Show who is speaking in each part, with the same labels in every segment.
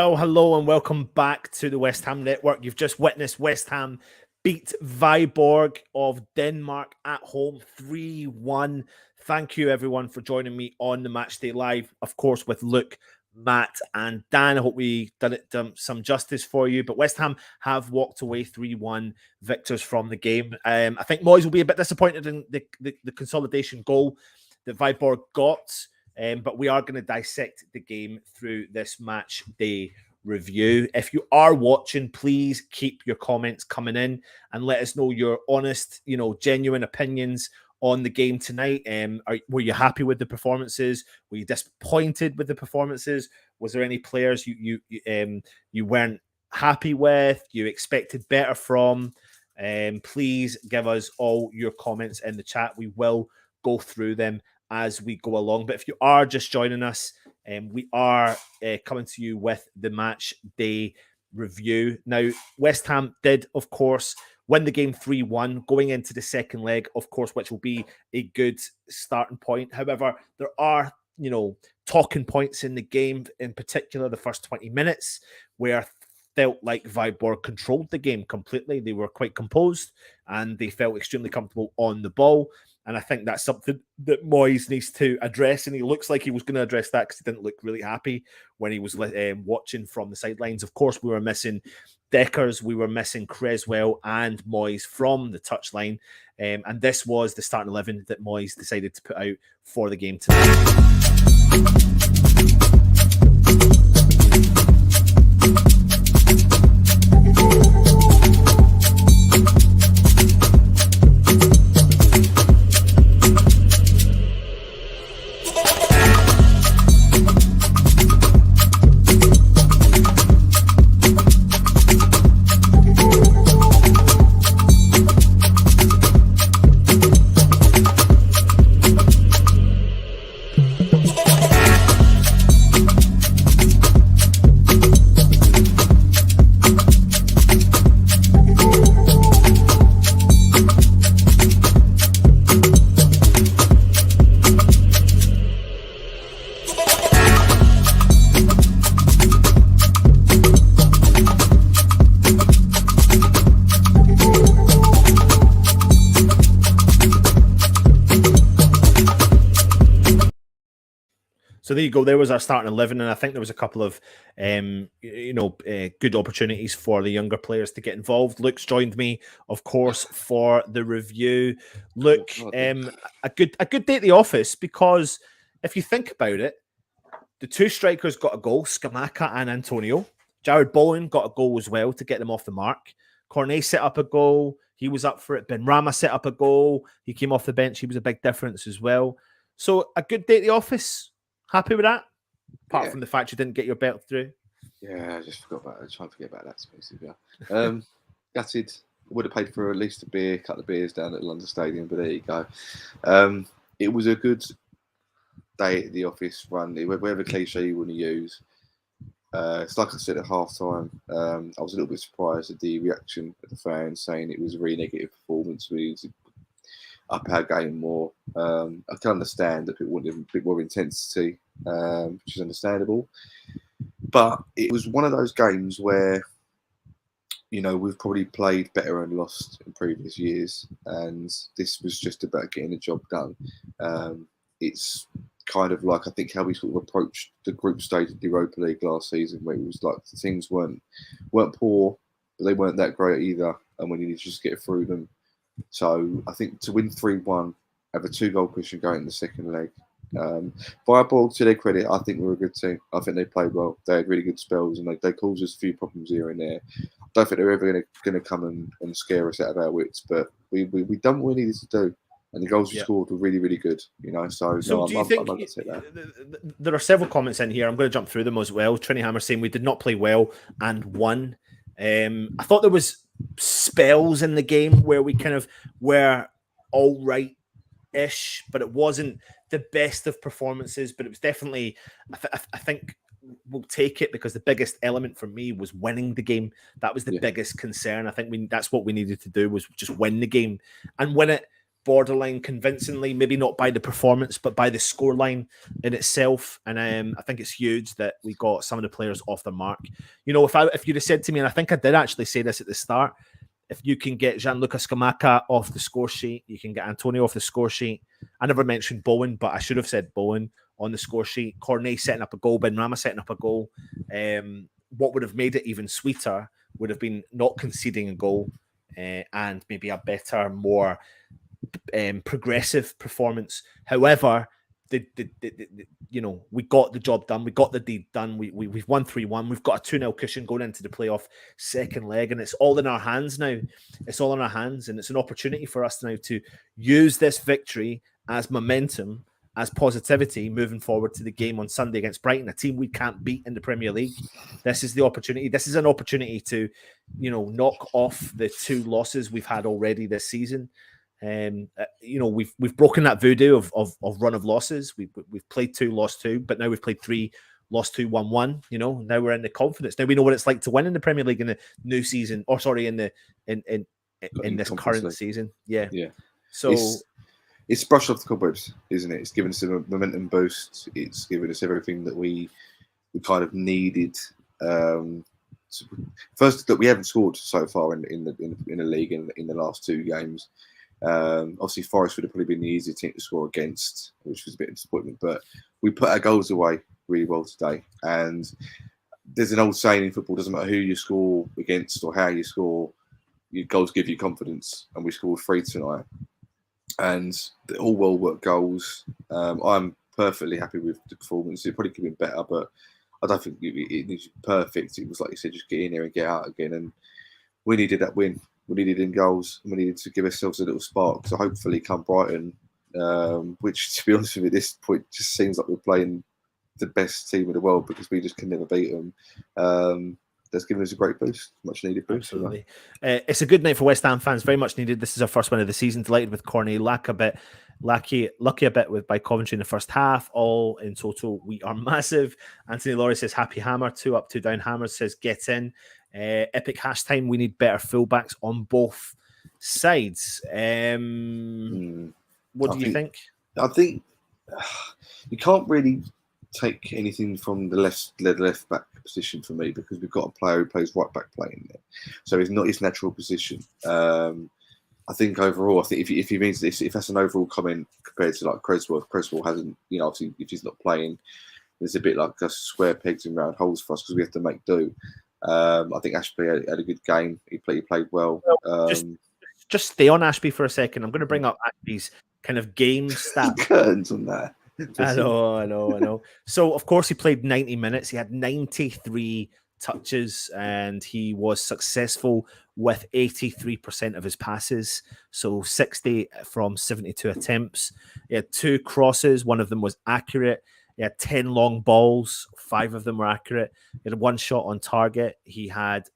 Speaker 1: Well, hello and welcome back to the West Ham Network. You've just witnessed West Ham beat Viborg of Denmark at home 3-1. Thank you, everyone, for joining me on the Matchday Live, of course, with Luke, Matt, and Dan. I hope we done some justice for you. But West Ham have walked away 3-1 victors from the game. I think Moyes will be a bit disappointed in the consolidation goal that Viborg got. But we are going to dissect the game through this match day review. If you are watching, please keep your comments coming in and let us know your honest, genuine opinions on the game tonight. Were you happy with the performances? Were you disappointed with the performances? Was there any players you weren't happy with, you expected better from? Please give us all your comments in the chat. We will go through them as we go along. But if you are just joining us, we are coming to you with the match day review. Now, West Ham did, of course, win the game 3-1 going into the second leg, of course, which will be a good starting point. However, there are, talking points in the game, in particular the first 20 minutes, where felt like Viborg controlled the game completely. They were quite composed and they felt extremely comfortable on the ball. And I think that's something that Moyes needs to address. And he looks like he was going to address that because he didn't look really happy when he was watching from the sidelines. Of course, we were missing Deckers, we were missing Creswell and Moyes from the touchline. And this was the starting 11 that Moyes decided to put out for the game tonight. So there you go. There was our starting 11, and I think there was a couple of, good opportunities for the younger players to get involved. Luke's joined me, of course, for the review. Luke, a good day at the office, because if you think about it, the two strikers got a goal, Scamacca and Antonio. Jared Bowen got a goal as well to get them off the mark. Cornet set up a goal. He was up for it. Benrahma set up a goal. He came off the bench. He was a big difference as well. So a good day at the office. Happy with that? Apart from the fact you didn't get your belt through.
Speaker 2: Yeah, I just forgot about it. I was trying to forget about that space. Yeah. Gutted. Would have paid for at least a couple of beers down at London Stadium, but there you go. It was a good day at the office run. Whatever cliche you want to use. It's like I said at half time. I was a little bit surprised at the reaction of the fans saying it was a really negative performance. We need to up our game more. I can understand that people wanted a bit more intensity, which is understandable. But it was one of those games where, we've probably played better and lost in previous years, and this was just about getting the job done. It's kind of like, I think, how we sort of approached the group stage of the Europa League last season, where it was like things weren't poor, but they weren't that great either, and we needed to just get through them. So I think to win 3-1, have a 2-goal cushion going in the second leg. Viborg, to their credit, I think we're a good team. I think they played well. They had really good spells, and they caused us a few problems here and there. I don't think they're ever going to come and scare us out of our wits, but we done what we needed to do. And the goals we scored were really, really good, So
Speaker 1: do you think there are several comments in here? I'm going to jump through them as well. Trini Hammer saying we did not play well and won. I thought there was spells in the game where we kind of were all right-ish, but it wasn't the best of performances. But it was definitely, I think we'll take it, because the biggest element for me was winning the game. That was the biggest concern. I think that's what we needed to do, was just win the game and win it borderline convincingly, maybe not by the performance, but by the scoreline in itself. And I think it's huge that we got some of the players off the mark. You know, if you'd have said to me, and I think I did actually say this at the start, if you can get Gianluca Scamacca off the score sheet, you can get Antonio off the score sheet. I never mentioned Bowen, but I should have said Bowen on the score sheet. Cornet setting up a goal, Benrahma setting up a goal. What would have made it even sweeter would have been not conceding a goal and maybe a better, more progressive performance. However, you know, we got the job done. We got the deed done. We've won 3-1. We've got a 2-0 cushion going into the playoff second leg, and it's all in our hands now. It's all in our hands, and it's an opportunity for us now to use this victory as momentum, as positivity moving forward to the game on Sunday against Brighton, a team we can't beat in the Premier League. This is the opportunity. This is an opportunity to, you know, knock off the 2 losses we've had already this season. You know, we've broken that voodoo of run of losses. We've played 2, lost 2, but now we've played 3, lost 2, won 1. You know, now we're in the confidence. Now we know what it's like to win in the Premier League in the new season, or sorry, in this current season. Yeah. So
Speaker 2: it's brushed off the cobwebs, isn't it? It's given us a momentum boost. It's given us everything that we kind of needed. First, that we haven't scored so far in the league in the last 2 games. Obviously, Forest would have probably been the easier team to score against, which was a bit of disappointment. But we put our goals away really well today. And there's an old saying in football: doesn't matter who you score against or how you score, your goals give you confidence. And we scored 3 tonight, and they're all well worked goals. I'm perfectly happy with the performance. It probably could have been better, but I don't think it was perfect. It was like you said, just get in there and get out again. And we needed that win. We needed in goals, and we needed to give ourselves a little spark. So hopefully, come Brighton, which, to be honest with you, at this point just seems like we're playing the best team in the world because we just can never beat them. That's given us a great boost, much needed boost.
Speaker 1: Absolutely. It's a good night for West Ham fans, very much needed. This is our first win of the season. Delighted with Cornet, lucky a bit by Coventry in the first half. All in total, we are massive. Anthony Laurie says happy hammer, 2 up, 2 down. Hammer says get in. Epic hash time. We need better fullbacks on both sides. What do you think?
Speaker 2: I think you can't really take anything from the left back position for me because we've got a player who plays right back playing there, so it's not his natural position. I think overall, I think if he means this, if that's an overall comment compared to like Creswell hasn't, you know, obviously if he's not playing, it's a bit like a square pegs and round holes for us because we have to make do. I think Ashby had a good game. He played well.
Speaker 1: Just stay on Ashby for a second. I'm going to bring up Ashby's kind of game stat.
Speaker 2: Curtains on that.
Speaker 1: I know. So, of course, he played 90 minutes. He had 93 touches, and he was successful with 83% of his passes. So, 60 from 72 attempts. He had 2 crosses. One of them was accurate. He had 10 long balls. 5 of them were accurate. He had 1 shot on target. He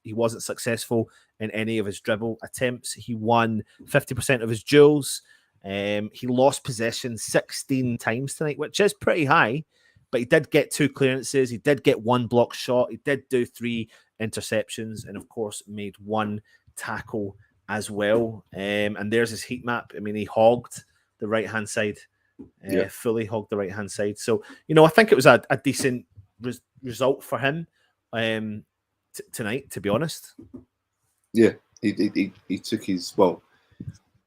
Speaker 1: wasn't successful in any of his dribble attempts. He won 50% of his duels. He lost possession 16 times tonight, which is pretty high, but he did get 2 clearances. He did get 1 block shot. He did do 3 interceptions and, of course, made 1 tackle as well. And there's his heat map. I mean, he hogged the right-hand side, fully hogged the right-hand side. So, you know, I think it was a decent result for him tonight, to be honest.
Speaker 2: Yeah, he took his, well,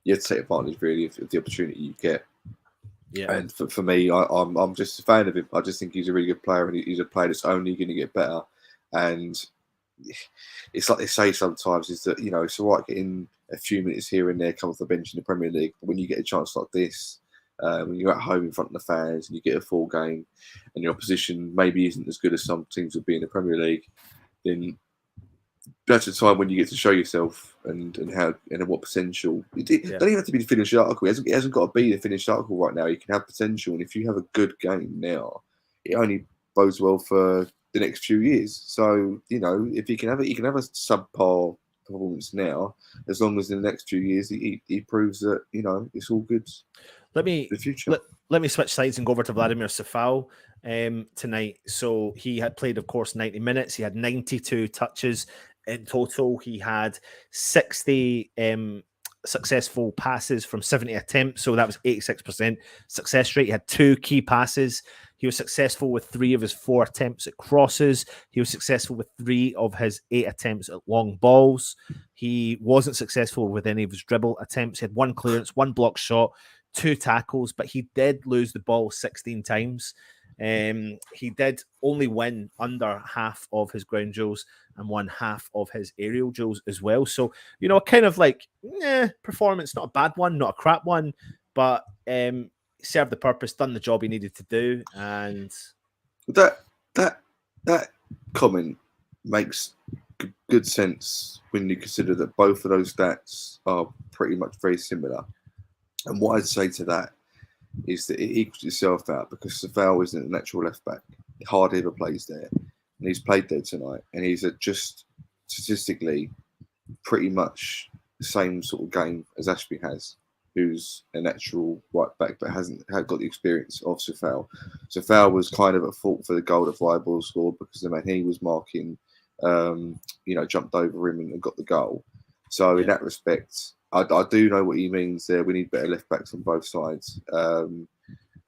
Speaker 2: you have to take advantage really of the opportunity you get. Yeah, and for me, I'm just a fan of him. I just think he's a really good player, and he's a player that's only going to get better. And it's like they say sometimes is that, you know, it's all right getting a few minutes here and there, come off the bench in the Premier League, but when you get a chance like this, when you're at home in front of the fans and you get a full game, and your opposition maybe isn't as good as some teams would be in the Premier League, then that's a time when you get to show yourself and how and what potential. It don't even have to be the finished article. It hasn't got to be the finished article right now. You can have potential, and if you have a good game now, it only bodes well for the next few years. So, you know, if he can have a subpar performance now, as long as in the next few years he proves that, you know, it's all good.
Speaker 1: Let me switch sides and go over to Vladimir Safal tonight. So he had played, of course, 90 minutes. He had 92 touches in total. He had 60 successful passes from 70 attempts, so that was 86% success rate. He had 2 key passes. He was successful with 3 of his 4 attempts at crosses. He was successful with 3 of his 8 attempts at long balls. He wasn't successful with any of his dribble attempts. He had 1 clearance, 1 block shot, 2 tackles, but he did lose the ball 16 times. He did only win under half of his ground duels and won half of his aerial duels as well. So, kind of like, performance, not a bad one, not a crap one, but served the purpose, done the job he needed to do. And
Speaker 2: that comment makes good sense when you consider that both of those stats are pretty much very similar. And what I'd say to that is that it equals itself out, because Soucek isn't a natural left back. He hardly ever plays there, and he's played there tonight, and he's just statistically pretty much the same sort of game as Ashby has, who's a natural right back but hasn't got the experience of Soucek. Soucek was kind of at fault for the goal that Viborg scored, because the man he was marking, jumped over him and got the goal. So in that respect, I do know what he means there. We need better left backs on both sides.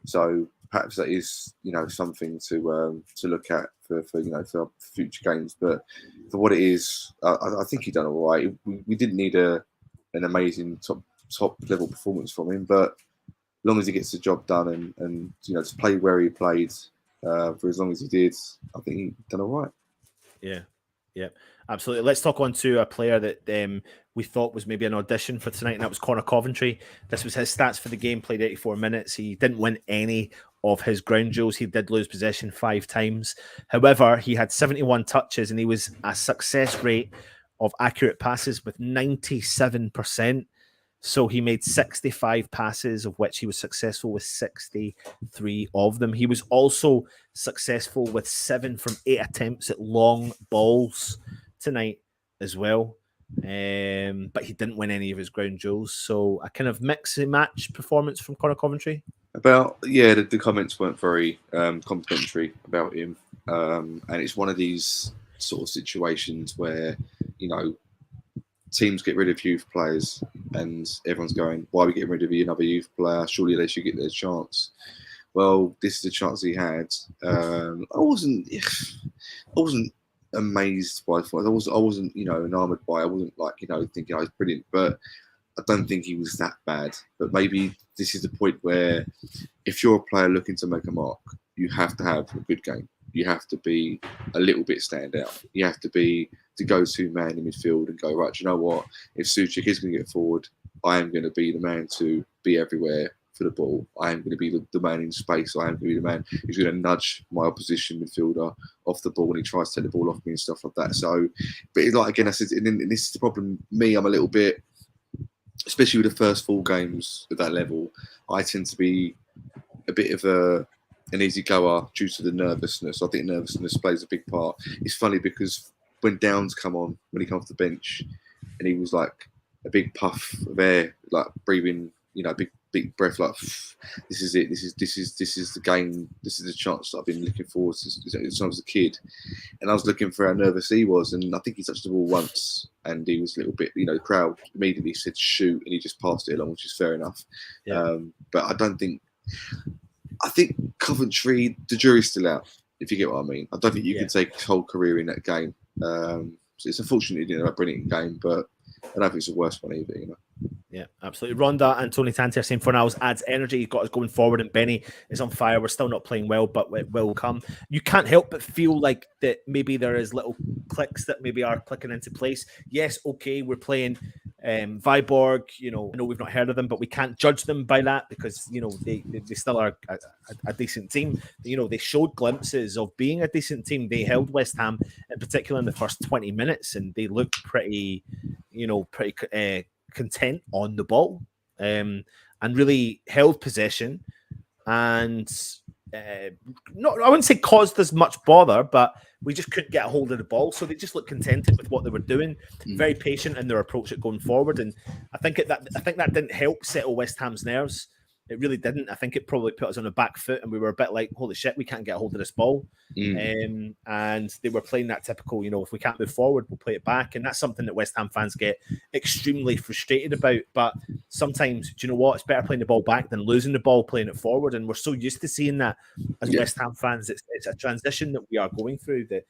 Speaker 2: So perhaps that is, something to look at for future games. But for what it is, I think he done all right. We didn't need an amazing top level performance from him, but as long as he gets the job done and to play where he played for as long as he did, I think he done all right.
Speaker 1: Yeah, absolutely. Let's talk on to a player that we thought was maybe an audition for tonight, and that was Conor Coventry. This was his stats for the game, played 84 minutes. He didn't win any of his ground duels. He did lose possession 5 times. However, he had 71 touches, and he was a success rate of accurate passes with 97%. So he made 65 passes, of which he was successful with 63 of them. He was also successful with 7 from 8 attempts at long balls tonight as well. But he didn't win any of his ground duels. So a kind of mix and match performance from Conor Coventry.
Speaker 2: The comments weren't very complimentary about him. And it's one of these sort of situations where, teams get rid of youth players and everyone's going, why are we getting rid of another youth player? Surely they should get their chance. Well, this is the chance he had. I wasn't amazed by it. I wasn't enamored by it. I wasn't thinking I was brilliant, but I don't think he was that bad. But maybe this is the point where if you're a player looking to make a mark, you have to have a good game. You have to be a little bit stand out. You have to be the go-to man in midfield and go, right, you know what? If Soucek is going to get forward, I am going to be the man to be everywhere for the ball. I am going to be the man in space. I am going to be the man who's going to nudge my opposition midfielder off the ball when he tries to take the ball off me and stuff like that. So, but again, I said, and this is the problem. I'm a little bit, especially with the first 4 games at that level, I tend to be a bit of an easy goer due to the nervousness. I think nervousness plays a big part. It's funny because when Downs come on, when he comes off the bench, and he was like a big puff of air, like breathing, big breath, like this is it. This is the game. This is the chance that I've been looking forward to since I was a kid. And I was looking for how nervous he was, and I think he touched the ball once, and he was a little bit, the crowd immediately said shoot, and he just passed it along, which is fair enough. Yeah. But I think Coventry, the jury's still out, if you get what I mean. I don't think you can take his whole career in that game. So it's unfortunate he didn't have a brilliant game, but I don't think it's the worst one either,
Speaker 1: Yeah, absolutely. Ronda and Tony Tanti are saying Fornals adds energy. He's got us going forward, and Benny is on fire. We're still not playing well, but it will come. You can't help but feel like that maybe there is little clicks that maybe are clicking into place. Yes, okay, we're playing Viborg. I know we've not heard of them, but we can't judge them by that because they still are a decent team. They showed glimpses of being a decent team. They held West Ham in particular in the first 20 minutes, and they looked pretty content on the ball, and really held possession, and I wouldn't say caused us much bother, but we just couldn't get a hold of the ball. So they just looked contented with what they were doing, very patient in their approach at going forward. And I think that didn't help settle West Ham's nerves. It really didn't. I think it probably put us on the back foot, and we were a bit like, holy shit, we can't get a hold of this ball. And they were playing that typical, if we can't move forward, we'll play it back. And that's something that West Ham fans get extremely frustrated about. But sometimes, do you know what? It's better playing the ball back than losing the ball, playing it forward. And we're so used to seeing that as West Ham fans. It's a transition that we are going through that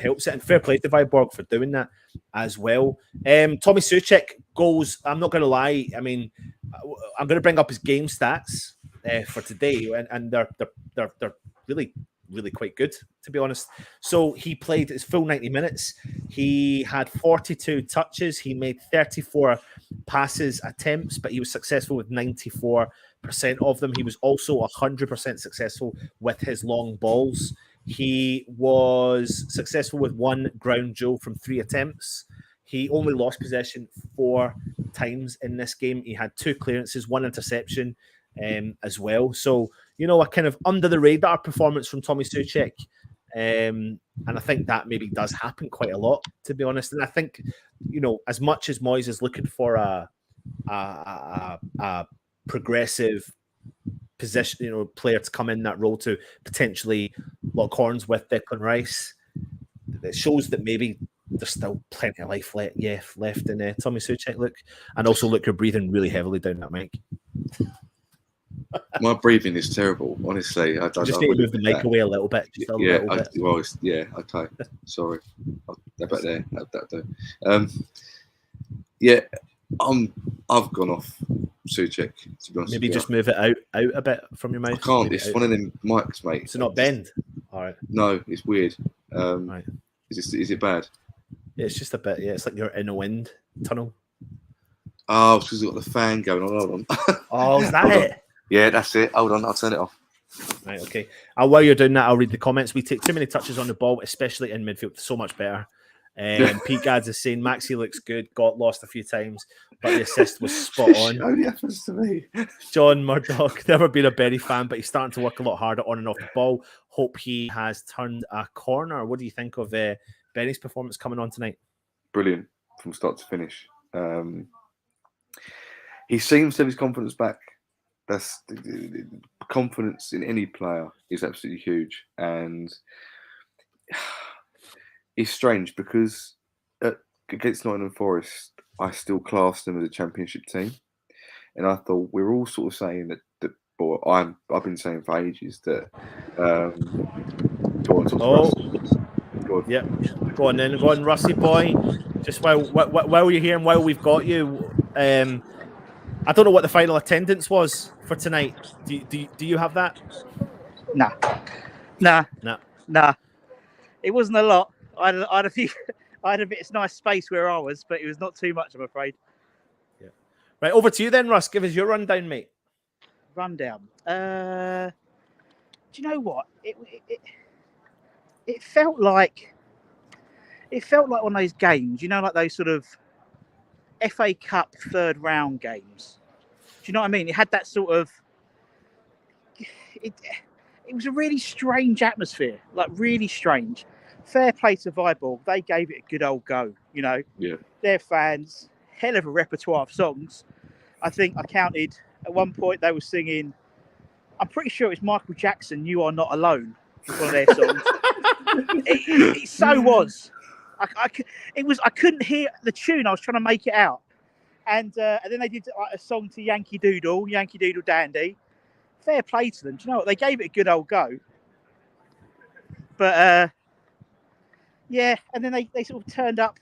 Speaker 1: helps it. And fair play to Viborg for doing that as well. Tomas Soucek goals, I'm not going to lie. I mean, I'm going to bring up his game stats for today, and they're really, really quite good, to be honest. So he played his full 90 minutes. He had 42 touches. He made 34 passes attempts, but he was successful with 94% of them. He was also 100% successful with his long balls. He was successful with 1 ground duel from 3 attempts. He only lost possession 4 times in this game. He had 2 clearances, 1 interception as well. So, a kind of under the radar performance from Tomas Soucek. And I think that maybe does happen quite a lot, to be honest. And I think, as much as Moyes is looking for a progressive position, player to come in that role to potentially lock horns with Declan Rice, it shows that maybe there's still plenty of life left in Tomas Soucek, look. And also, look, you're breathing really heavily down that mic.
Speaker 2: My breathing is terrible, honestly. I
Speaker 1: just need to move the mic away a little bit. Just a little bit.
Speaker 2: Okay. Sorry. About there. That'll do. I've gone off Soucek, to be honest.
Speaker 1: Maybe just move it out a bit from your mouth.
Speaker 2: I can't. It's one of them mics, mate.
Speaker 1: So not bend. All right.
Speaker 2: No, it's weird.
Speaker 1: Right.
Speaker 2: Is it bad?
Speaker 1: Yeah, it's just a bit. Yeah, it's like you're in a wind tunnel.
Speaker 2: Oh, it's because you've got the fan going on. Hold on.
Speaker 1: Oh, is that it?
Speaker 2: Yeah, that's it. Hold on, I'll turn it off.
Speaker 1: Right, okay. While you're doing that, I'll read the comments. We take too many touches on the ball, especially in midfield. So much better. Pete Gads is saying Maxi looks good, got lost a few times, but the assist was spot on.
Speaker 2: It only happens to me.
Speaker 1: John Murdoch, never been a Benny fan, but he's starting to work a lot harder on and off the ball. Hope he has turned a corner. What do you think of Benny's performance coming on tonight?
Speaker 2: Brilliant from start to finish. He seems to have his confidence back. That's the confidence in any player is absolutely huge, and it's strange because against Nottingham Forest, I still classed them as a championship team, and I thought we're all sort of saying that. But I've been saying for ages that. Go on.
Speaker 1: Yeah, go on then. Go on, Rusty boy. Just while you're here and while we've got you, I don't know what the final attendance was for tonight. Do you have that?
Speaker 3: Nah. It wasn't a lot. I had a bit of nice space where I was, but it was not too much, I'm afraid.
Speaker 1: Yeah. Right, over to you then, Russ. Give us your rundown, mate.
Speaker 3: Rundown. Do you know what? It felt like one of those games, like those sort of FA Cup 3rd round games. Do you know what I mean? It had that sort of. It was a really strange atmosphere, like really strange. Fair play to Viborg, they gave it a good old go. Yeah. Their fans, hell of a repertoire of songs. I think I counted at one point they were singing. I'm pretty sure it's Michael Jackson. "You Are Not Alone" was one of their songs. it so was. I couldn't hear the tune. I was trying to make it out. And then they did a song to Yankee Doodle Dandy. Fair play to them. Do you know what? They gave it a good old go. But, and then they sort of turned up.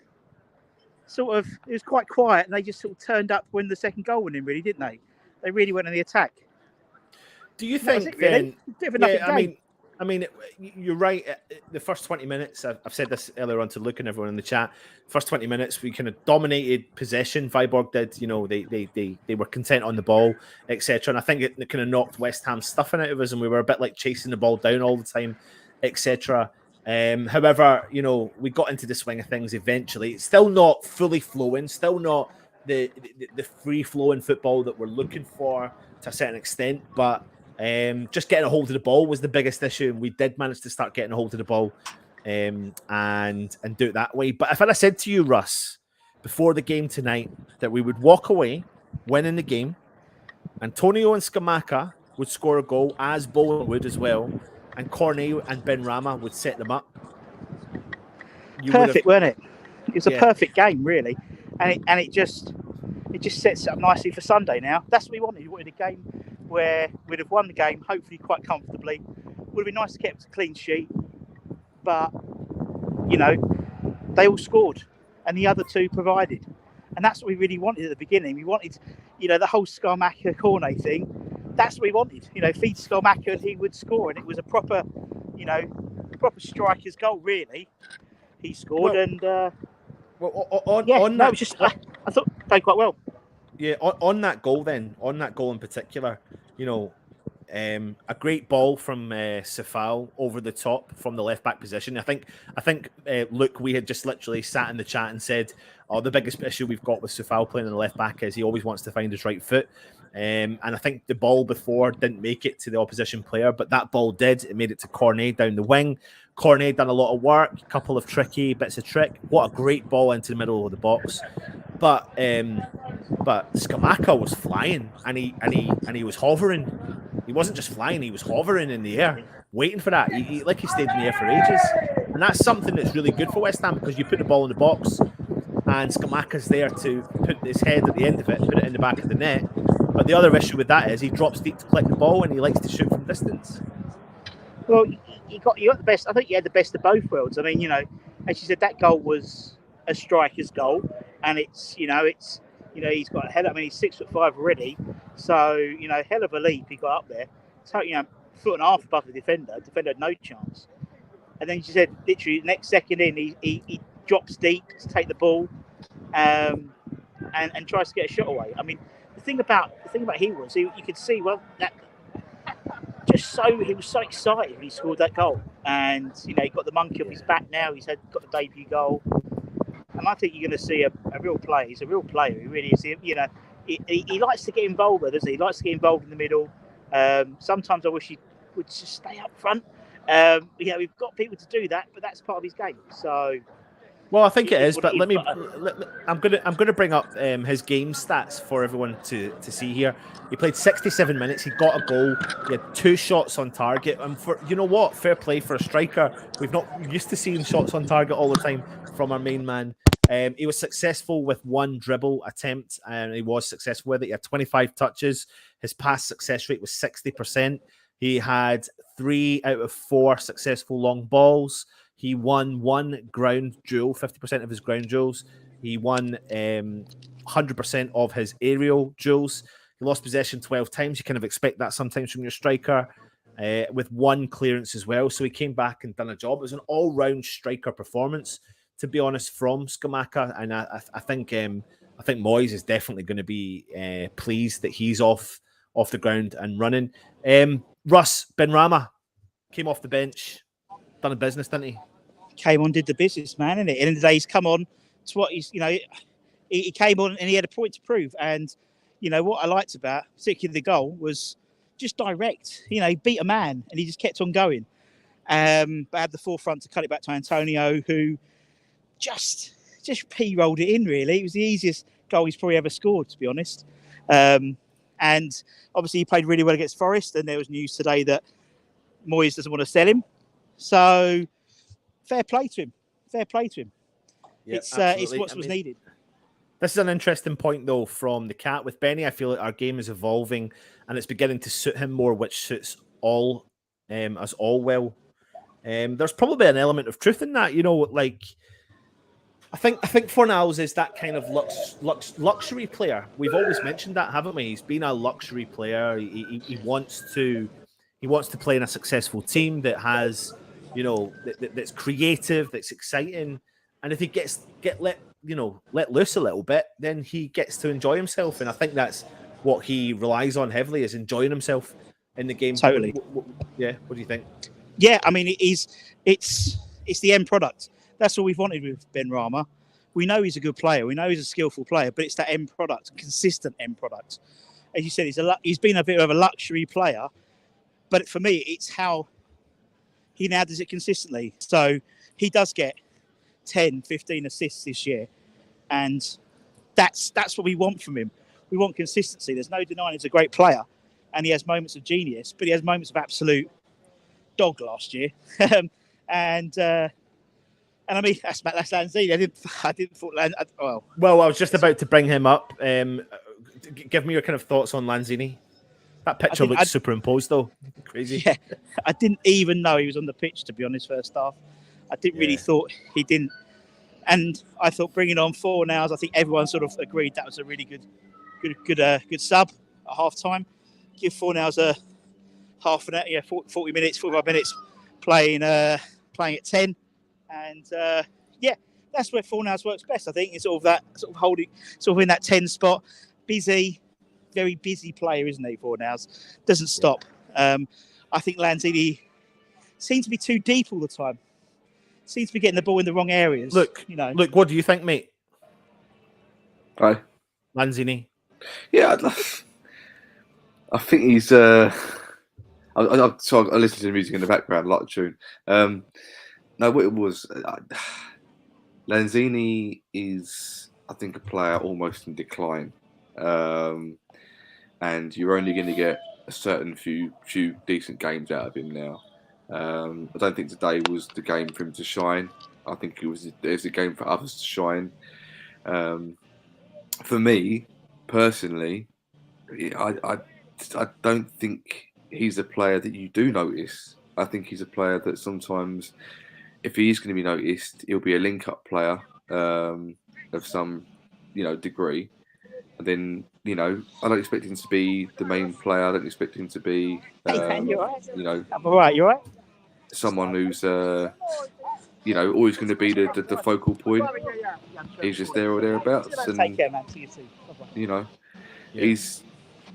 Speaker 3: It was quite quiet, and they just sort of turned up when the second goal went in, really, didn't they? They really went on the attack.
Speaker 1: Do you think then? I mean, you're right. The first 20 minutes, I've said this earlier on to Luke and everyone in the chat. First 20 minutes, we kind of dominated possession. Viborg did, they were content on the ball, etc. And I think it kind of knocked West Ham stuffing out of us, and we were a bit like chasing the ball down all the time, etc. However, we got into the swing of things eventually. It's still not fully flowing, still not the free flowing football that we're looking for to a certain extent, but. Just getting a hold of the ball was the biggest issue, and we did manage to start getting a hold of the ball and do it that way. But if I said to you, Russ, before the game tonight, that we would walk away winning the game, Antonio and Scamacca would score a goal, as Bowen would as well, and Cornet and Benrahma would set them up.
Speaker 3: Perfect, weren't it? It was a
Speaker 1: Yeah.
Speaker 3: perfect game, really, and it just sets it up nicely for Sunday. Now that's what we wanted. We wanted a game where we'd have won the game, hopefully quite comfortably. Would have been nice to keep a clean sheet, but they all scored, and the other two provided, and that's what we really wanted at the beginning. We wanted, the whole Scamacca Cornet thing. That's what we wanted. Feed Scamacca and he would score, and it was a proper striker's goal, really. He scored, I thought played quite well.
Speaker 1: Yeah, on that goal in particular, a great ball from Sefal over the top from the left back position. I think Luke, we had just literally sat in the chat and said, the biggest issue we've got with Sefal playing in the left back is he always wants to find his right foot. And I think the ball before didn't make it to the opposition player, but that ball did. It made it to Cornet down the wing. Cornet done a lot of work, a couple of tricky bits of trick. What a great ball into the middle of the box. But Scamacca was flying and he was hovering. He wasn't just flying, he was hovering in the air, waiting for that. He stayed in the air for ages. And that's something that's really good for West Ham, because you put the ball in the box and Scamacca's there to put his head at the end of it, put it in the back of the net. But the other issue with that is he drops deep to collect the ball and he likes to shoot from distance.
Speaker 3: Well, you got the best. I think you had the best of both worlds. I mean, as you said, that goal was a striker's goal, and it's he's got a hell. I mean, he's 6'5" already, so hell of a leap he got up there. So foot and a half above the defender. The defender had no chance. And then she said, literally, next second in, he drops deep to take the ball, and tries to get a shot away. I mean, the thing about he was, you could see, well, that he was so excited when he scored that goal, and he got the monkey off his back. Now he's got the debut goal, and I think you're going to see a real player. He's a real player. He really is. He likes to get involved, doesn't he? He likes to get involved in the middle. Sometimes I wish he would just stay up front. We've got people to do that, but that's part of his game. So.
Speaker 1: Well, I think it is, but I'm gonna bring up his game stats for everyone to see here. He played 67 minutes. He got a goal. He had 2 shots on target. And fair play for a striker. We've not used to seeing shots on target all the time from our main man. He was successful with 1 dribble attempt, and he was successful with it. He had 25 touches. His pass success rate was 60%. He had 3 out of 4 successful long balls. He won 1 ground duel, 50% of his ground duels. He won 100% of his aerial duels. He lost possession 12 times. You kind of expect that sometimes from your striker, with 1 clearance as well. So he came back and done a job. It was an all-round striker performance, to be honest, from Scamacca. And I think Moyes is definitely going to be pleased that he's off the ground and running. Russ, Benrahma came off the bench. Done a business, didn't he?
Speaker 3: Came on, did the business, man, innit? End of the day, he's come on. It's what he's, he came on and he had a point to prove. And, what I liked about, particularly the goal, was just direct. He beat a man and he just kept on going. But had the forefront to cut it back to Antonio, who just p-rolled it in, really. It was the easiest goal he's probably ever scored, to be honest. And obviously he played really well against Forest, and there was news today that Moyes doesn't want to sell him. So, fair play to him. Yeah, it's what was needed.
Speaker 1: This is an interesting point, though, from the cat with Benny. I feel like our game is evolving, and it's beginning to suit him more, which suits us all well. There's probably an element of truth in that, I think Fornals is that kind of luxury player. We've always mentioned that, haven't we? He's been a luxury player. He wants to play in a successful team that has, that's creative, that's exciting, and if he let loose a little bit, then he gets to enjoy himself. And I think that's what he relies on heavily, is enjoying himself in the game.
Speaker 3: Totally.
Speaker 1: Yeah. What do you think?
Speaker 3: Yeah, I mean, it's the end product. That's all we've wanted with Benrahma. We know he's a good player. We know he's a skillful player, but it's that end product, consistent end product. As you said, he's been a bit of a luxury player, but for me, it's how he now does it consistently. So he does get 10, 15 assists this year, and that's what we want from him. We want consistency. There's no denying he's a great player, and he has moments of genius, but he has moments of absolute dog last year. And I mean, that's Lanzini. I didn't thought
Speaker 1: Well, I was just about to bring him up. Give me your kind of thoughts on Lanzini. That picture looks superimposed, though. Crazy.
Speaker 3: Yeah, I didn't even know he was on the pitch, to be honest, first half. I didn't really thought he didn't. And I thought bringing on Fornals, I think everyone sort of agreed that was a really good sub at half time. Give Fornals a half an hour, 40 minutes, 45 minutes playing at 10. And that's where Fornals works best. I think it's sort of holding, sort of in that 10 spot. Busy, very busy player, isn't he? Fornals doesn't stop. I think Lanzini seems to be too deep all the time. Seems to be getting the ball in the wrong areas.
Speaker 1: Look, what do you think, mate?
Speaker 2: Hi,
Speaker 1: Lanzini.
Speaker 2: Yeah, I think he's. I listen to the music in the background, a lot of tune. No, what it was, Lanzini is, I think, a player almost in decline, and you're only going to get a certain few decent games out of him now. I don't think today was the game for him to shine. I think there's a game for others to shine. For me, personally, I don't think he's a player that you do notice. I think he's a player that sometimes, if he is going to be noticed, he'll be a link-up player of some, degree. And then, I don't expect him to be the main player. I don't expect him to be,
Speaker 3: you're right.
Speaker 2: I'm
Speaker 3: all right. You're right.
Speaker 2: Someone who's, always going to be the focal point. He's just there or thereabouts. And,
Speaker 3: take care, man. See you soon.
Speaker 2: He's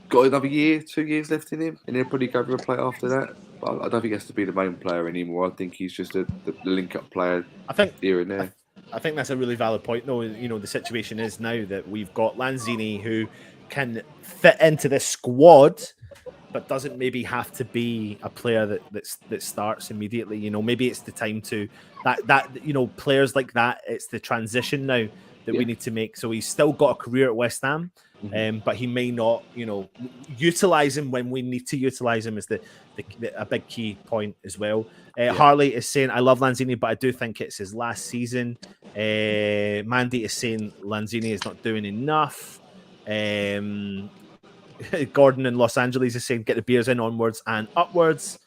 Speaker 2: got another 2 years left in him, and he'll probably go for a play after that. But I don't think he has to be the main player anymore. I think he's just the link-up player.
Speaker 1: I think
Speaker 2: here and there.
Speaker 1: I think that's a really valid point, though. The situation is now that we've got Lanzini who can fit into this squad, but doesn't maybe have to be a player that starts immediately. Maybe it's the time to that players like that. It's the transition now that we need to make. So he's still got a career at West Ham, but he may not, utilize him when we need to utilize him is a big key point as well. Harley is saying, I love Lanzini, but I do think it's his last season. Mandy is saying Lanzini is not doing enough. Gordon in Los Angeles is saying, get the beers in onwards and upwards.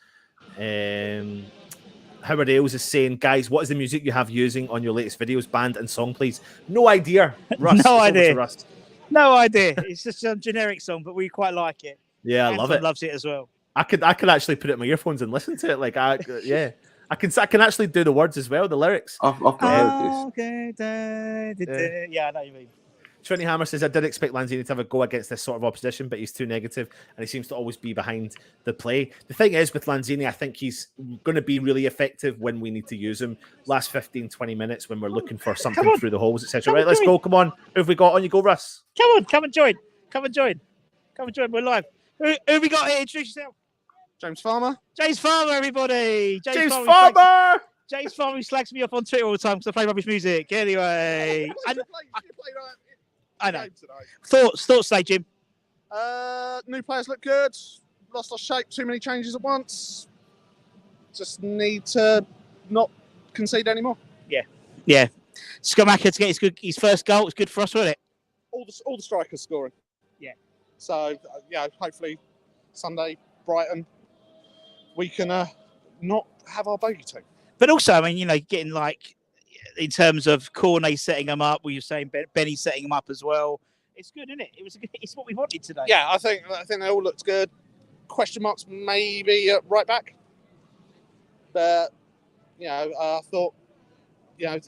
Speaker 1: Howard Ailes is saying, guys, what is the music you have using on your latest videos, band and song, please? No idea. Russ,
Speaker 3: no idea.
Speaker 1: Russ.
Speaker 3: No idea. It's just a generic song, but we quite like it.
Speaker 1: Yeah, I love it.
Speaker 3: Loves it as well.
Speaker 1: I could actually put it in my earphones and listen to it. I can actually do the words as well, the lyrics.
Speaker 2: I've heard this.
Speaker 3: Yeah, I know what you mean.
Speaker 1: Trinity Hammer says, I did expect Lanzini to have a go against this sort of opposition, but he's too negative and he seems to always be behind the play. The thing is with Lanzini, I think he's going to be really effective when we need to use him. Last 15, 20 minutes when we're looking for something through the holes, etc. Right, let's go. Come on. Who have we got? On you go, Russ.
Speaker 3: Come and join. We're live. Who have we got here? Introduce yourself.
Speaker 4: James Farmer,
Speaker 3: everybody.
Speaker 1: James Farmer.
Speaker 3: James Farmer slags me up on Twitter all the time because I play rubbish music. Anyway. I know. Thoughts today, Jim?
Speaker 4: New players look good. Lost our shape. Too many changes at once. Just need to not concede anymore.
Speaker 3: Yeah. Scamacca to get his first goal. It's good for us, wasn't it?
Speaker 4: All the strikers scoring.
Speaker 3: Yeah.
Speaker 4: So hopefully Sunday Brighton we can not have our bogey team.
Speaker 3: But also, I mean, getting in terms of Cornet setting them up, we were saying Benny setting them up as well. It's good, isn't it? It's what we wanted today.
Speaker 4: Yeah, I think they all looked good. Question marks maybe at right back, but I thought, I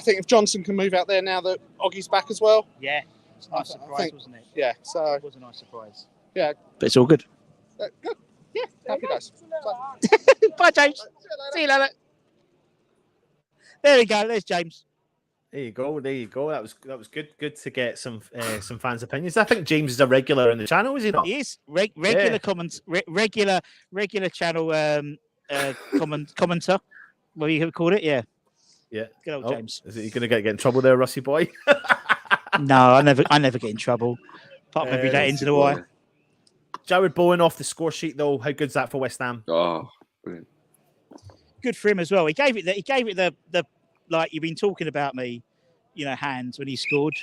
Speaker 4: think if Johnson can move out there now that Oggie's back as well.
Speaker 3: Yeah, it's a nice surprise, wasn't it?
Speaker 4: Yeah, so
Speaker 3: it was a nice surprise.
Speaker 4: Yeah,
Speaker 3: but it's all good.
Speaker 4: Good.
Speaker 3: Yeah,
Speaker 4: happy days.
Speaker 3: Bye, James. See you later. There we go. There's James.
Speaker 1: There you go. That was good. Good to get some fans' opinions. I think James is a regular in the channel, is he not?
Speaker 3: He is regular comments, regular channel commenter. What do you call it? Yeah. Good old James.
Speaker 1: Is he going to get in trouble there, Rusty boy?
Speaker 3: No, I never get in trouble. Apart from maybe that into the
Speaker 2: boy.
Speaker 3: wire.
Speaker 1: Jared Bowen off the score sheet though. How good's that for West Ham?
Speaker 2: Oh, brilliant.
Speaker 3: Good for him as well. He gave it the like you've been talking about me, hands when he scored,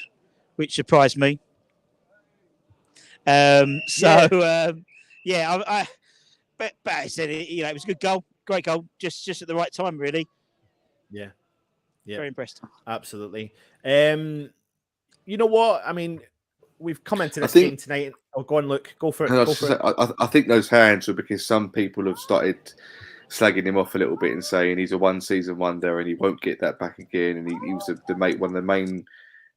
Speaker 3: which surprised me. But I said it was a good goal, great goal, just at the right time, really.
Speaker 1: Yeah.
Speaker 3: Very impressed.
Speaker 1: Absolutely. You know what? I mean, we've come into this game tonight. Oh, go on, Luke. Go for it.
Speaker 2: I think those hands were because some people have started slagging him off a little bit and saying he's a one-season wonder and he won't get that back again. And he was one of the main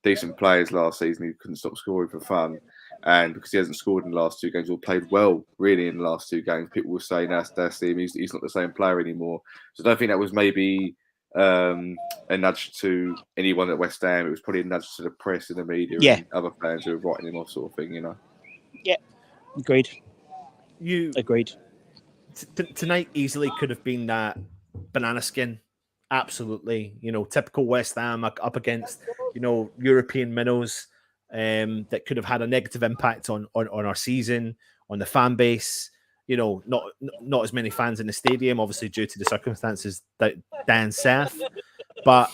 Speaker 2: decent players last season. He couldn't stop scoring for fun. And because he hasn't scored in the last 2 games or played well, really, in the last 2 games, people were saying that's him. He's not the same player anymore. So I don't think that was maybe a nudge to anyone at West Ham. It was probably a nudge to the press and the media and other fans who were writing him off, sort of thing,
Speaker 3: Yeah, agreed. Agreed.
Speaker 1: Tonight easily could have been that banana skin. Absolutely. Typical West Ham up against, European minnows that could have had a negative impact on our season, on the fan base. Not as many fans in the stadium, obviously due to the circumstances that Dan South. But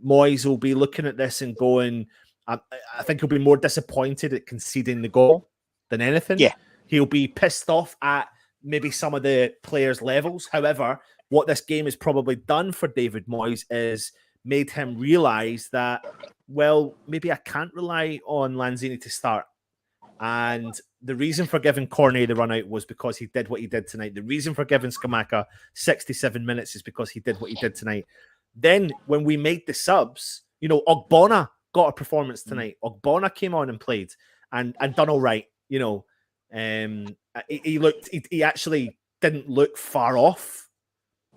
Speaker 1: Moyes will be looking at this and going, I think he'll be more disappointed at conceding the goal than anything.
Speaker 3: Yeah.
Speaker 1: He'll be pissed off at maybe some of the players' levels. However, what this game has probably done for David Moyes is made him realise that, well, maybe I can't rely on Lanzini to start. And the reason for giving Cornet the run out was because he did what he did tonight. The reason for giving Scamacca 67 minutes is because he did what he did tonight. Then when we made the subs, Ogbonna got a performance tonight. Ogbonna came on and played and done all right. He actually didn't look far off,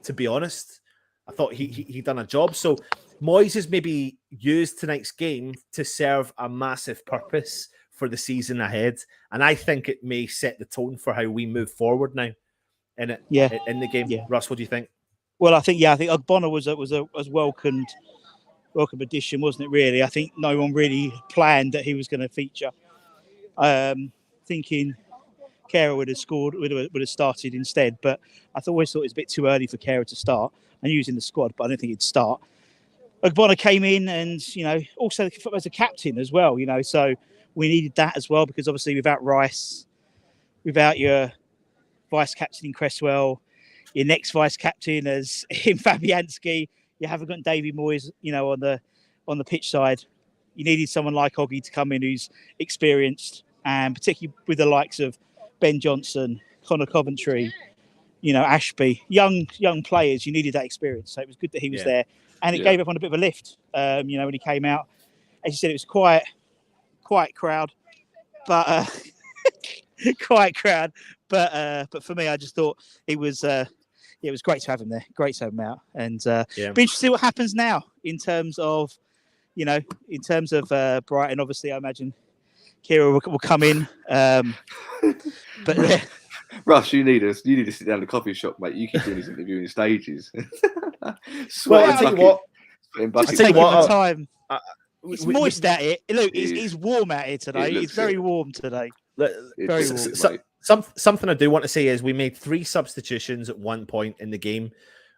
Speaker 1: to be honest. I thought he done a job. So Moyes has maybe used tonight's game to serve a massive purpose for the season ahead, and I think it may set the tone for how we move forward now in the game. Yeah. Russ, what do you think?
Speaker 3: Well, I think Ogbonna was a welcome addition, wasn't it? Really, I think no one really planned that he was going to feature. Thinking Kehrer would have started instead, but I always thought it was a bit too early for Kehrer to start. And using the squad, but I don't think he'd start. Ogbonna came in and, also as a captain as well, so we needed that as well because obviously without Rice, without your vice captain in Cresswell, your next vice captain as in Fabianski, you haven't got David Moyes, on the pitch side. You needed someone like Oggy to come in who's experienced, and particularly with the likes of Ben Johnson, Conor Coventry, Ashby, young players. You needed that experience, so it was good that he was there, and it gave everyone a bit of a lift. When he came out, as you said, it was quiet crowd, but but for me, I just thought it was great to have him there, great to have him out, and be interested to see what happens now in terms of Brighton. Obviously, I imagine Kehrer will come in, but.
Speaker 2: Russ, you need to sit down in the coffee shop, mate. You keep doing this interviewing stages.
Speaker 1: Well, I tell you what.
Speaker 3: Just taking the time. It's moist at it. Look, it's warm at it today. It's very warm today. Very warm.
Speaker 1: Something I do want to say is we made 3 substitutions at one point in the game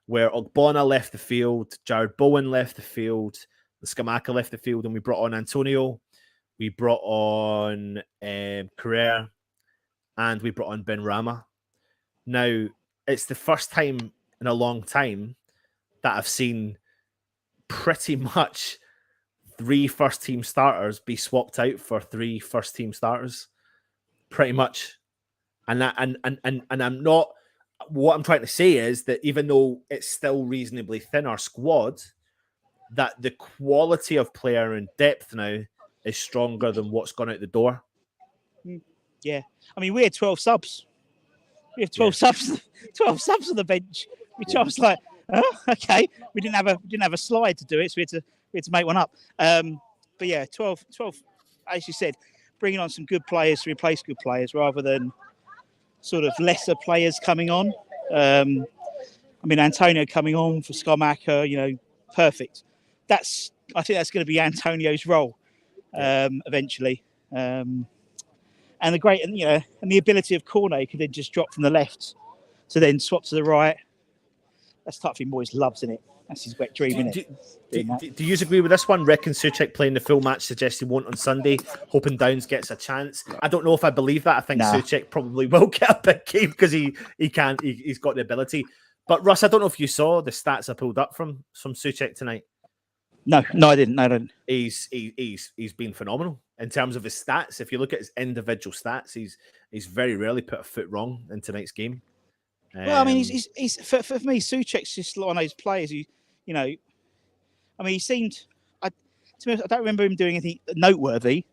Speaker 1: where Ogbonna left the field, Jared Bowen left the field, the Scamacca left the field, and we brought on Antonio. We brought on Carrera. And we brought on Benrahma. Now, it's the first time in a long time that I've seen pretty much 3 first-team starters be swapped out for 3 first-team starters. Pretty much. And I'm not... What I'm trying to say is that even though it's still reasonably thin, our squad, that the quality of player and depth now is stronger than what's gone out the door.
Speaker 3: Yeah, I mean, we had 12 subs. We have 12 subs, 12 subs on the bench, which I was like, oh, okay. We didn't have a slide to do it, so we had to make one up. But yeah, 12, as you said, bringing on some good players to replace good players rather than sort of lesser players coming on. I mean, Antonio coming on for Scamacca, perfect. I think that's going to be Antonio's role eventually. and the ability of Cornet, he could then just drop from the left to then swap to the right. That's the type of thing Moyes loves, isn't it? That's his wet dream, isn't it?
Speaker 1: Do you agree with this one? Reckon Soucek playing the full match suggests he won't on Sunday, hoping Downs gets a chance. I don't know if I believe that. I think Soucek probably will get a big game because he's got the ability. But Russ, I don't know if you saw the stats I pulled up from Soucek tonight.
Speaker 3: No, I didn't.
Speaker 1: He's been phenomenal in terms of his stats. If you look at his individual stats, he's very rarely put a foot wrong in tonight's game.
Speaker 3: Well, I mean, he's for me, Soucek's just one of those players who, he seemed. I don't remember him doing anything noteworthy,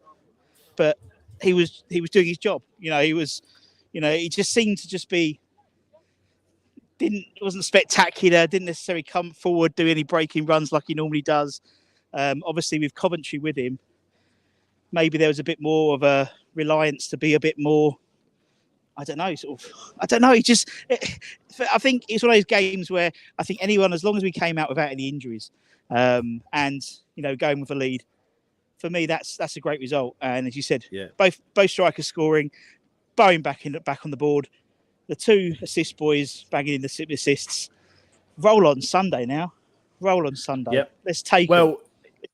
Speaker 3: but he was doing his job. He just seemed to just be. It wasn't spectacular. Didn't necessarily come forward, do any breaking runs like he normally does. Obviously, with Coventry with him, maybe there was a bit more of a reliance to be a bit more. I don't know. I think it's one of those games where I think anyone, as long as we came out without any injuries, and going with a lead, for me that's a great result. And as you said, both strikers scoring, Bowen back on the board. The two assist boys bagging in the assists. Roll on Sunday now. Yep. Let's take it.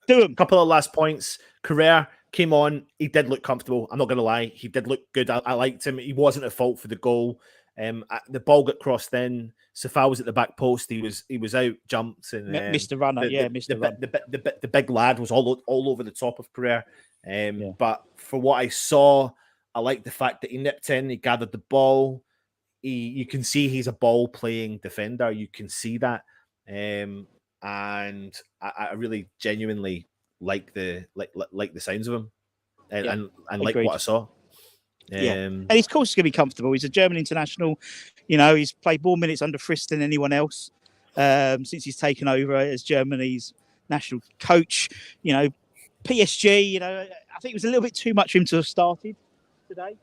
Speaker 3: Do them.
Speaker 1: A couple of last points. Carrere came on. He did look comfortable. I'm not going to lie. He did look good. I liked him. He wasn't at fault for the goal. The ball got crossed then. Safal was at the back post. He was out, jumped. And
Speaker 3: missed the runner.
Speaker 1: The big lad was all over the top of Carrere. But for what I saw, I liked the fact that he nipped in. He gathered the ball. You can see he's a ball-playing defender. You can see that, and I really genuinely like the sounds of him, and like what I saw.
Speaker 3: And he's of course going to be comfortable. He's a German international. He's played more minutes under Frist than anyone else since he's taken over as Germany's national coach. PSG. I think it was a little bit too much for him to have started today.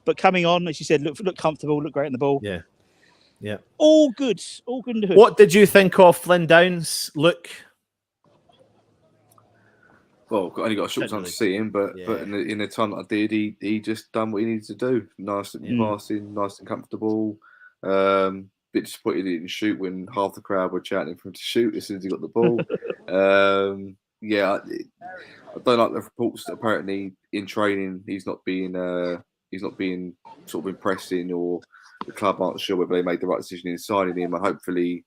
Speaker 3: But coming on, as you said, look comfortable, look great in the ball.
Speaker 1: Yeah.
Speaker 3: All good in the hood.
Speaker 1: What did you think of Flynn Downs' look?
Speaker 2: Well, I only got a short time to see him, but in the time that I did, he just done what he needed to do. Nice and passing, nice and comfortable. Bit disappointed he didn't shoot when half the crowd were chanting for him to shoot as soon as he got the ball. I don't like the reports that apparently in training he's not being sort of impressing, or the club aren't sure whether they made the right decision in signing him. And hopefully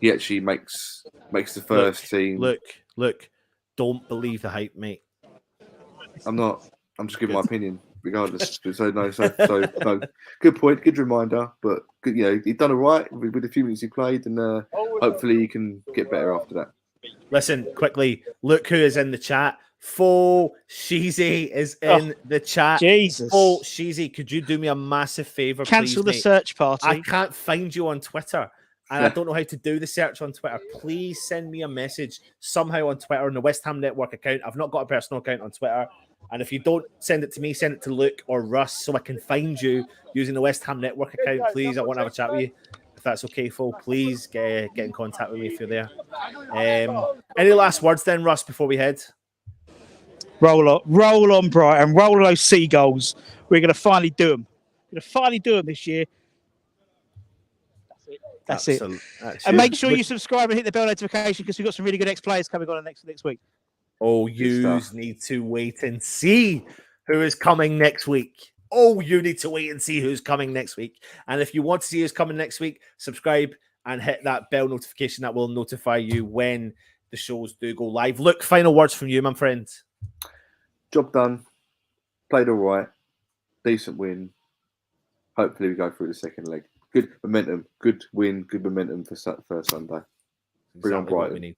Speaker 2: he actually makes the first team.
Speaker 1: Look, don't believe the hype, mate.
Speaker 2: I'm not. I'm just giving my opinion, regardless. So good point, good reminder. But he's done all right with the few minutes he played, and hopefully he can get better after that.
Speaker 1: Listen, quickly, look who is in the chat. Faux Sheezy is in the chat.
Speaker 3: Jesus.
Speaker 1: Faux Sheezy, could you do me a massive favour,
Speaker 3: Cancel
Speaker 1: please,
Speaker 3: the search party.
Speaker 1: I can't find you on Twitter, and I don't know how to do the search on Twitter. Please send me a message somehow on Twitter on the West Ham Network account. I've not got a personal account on Twitter, and if you don't send it to me, send it to Luke or Russ so I can find you using the West Ham Network account. Please, I want to have a chat with you. If that's okay, Faux, please get in contact with me if you're there. Any last words then, Russ, before we head?
Speaker 3: Roll on, Brighton. Roll on those seagulls. We're going to finally do them. This year. That's it. And make sure you subscribe and hit the bell notification, because we've got some really good ex-players coming on next week.
Speaker 1: Oh, you need to wait and see who is coming next week. And if you want to see who's coming next week, subscribe and hit that bell notification. That will notify you when the shows do go live. Look, final words from you, my friend.
Speaker 2: Job done. Played all right. Decent win. Hopefully we go through the second leg. Good momentum. Good win. Good momentum for Sunday. Bring on Brighton.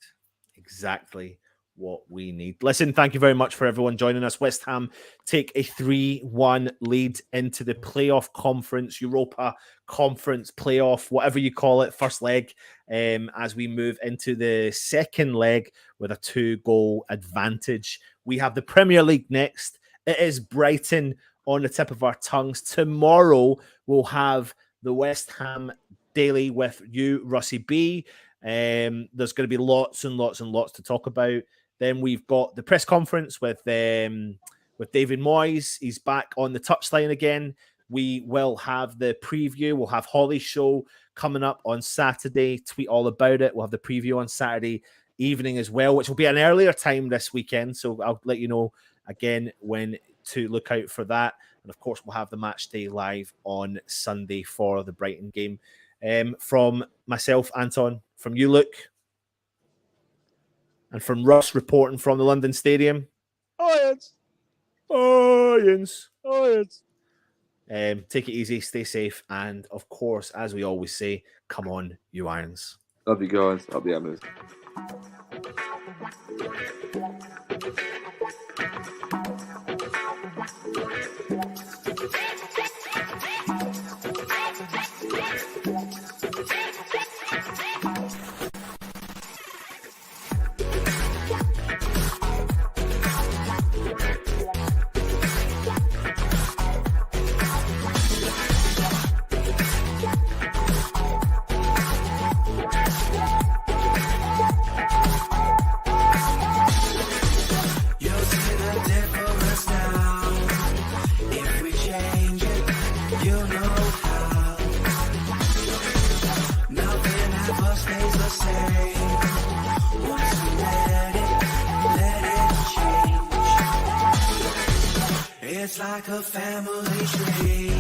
Speaker 1: Exactly what we need. Listen, thank you very much for everyone joining us. West Ham take a 3-1 lead into the playoff conference, Europa Conference playoff, whatever you call it, first leg, as we move into the second leg with a 2-goal advantage. We have the Premier League next. It is Brighton on the tip of our tongues. Tomorrow we'll have the West Ham Daily with you, Russie B. There's going to be lots and lots and lots to talk about. Then we've got the press conference with with David Moyes. He's back on the touchline again. We will have the preview. We'll have Holly's show coming up on Saturday. Tweet all about it. We'll have the preview on Saturday evening as well, which will be an earlier time this weekend. So I'll let you know again when to look out for that. And of course, we'll have the match day live on Sunday for the Brighton game. From myself, Anton, from you, Luke, and from Russ reporting from the London Stadium.
Speaker 3: Irons.
Speaker 1: Take it easy, stay safe, and of course, as we always say, come on, you Irons.
Speaker 2: Love you guys. I'll be hammers.
Speaker 5: It's like a family tree.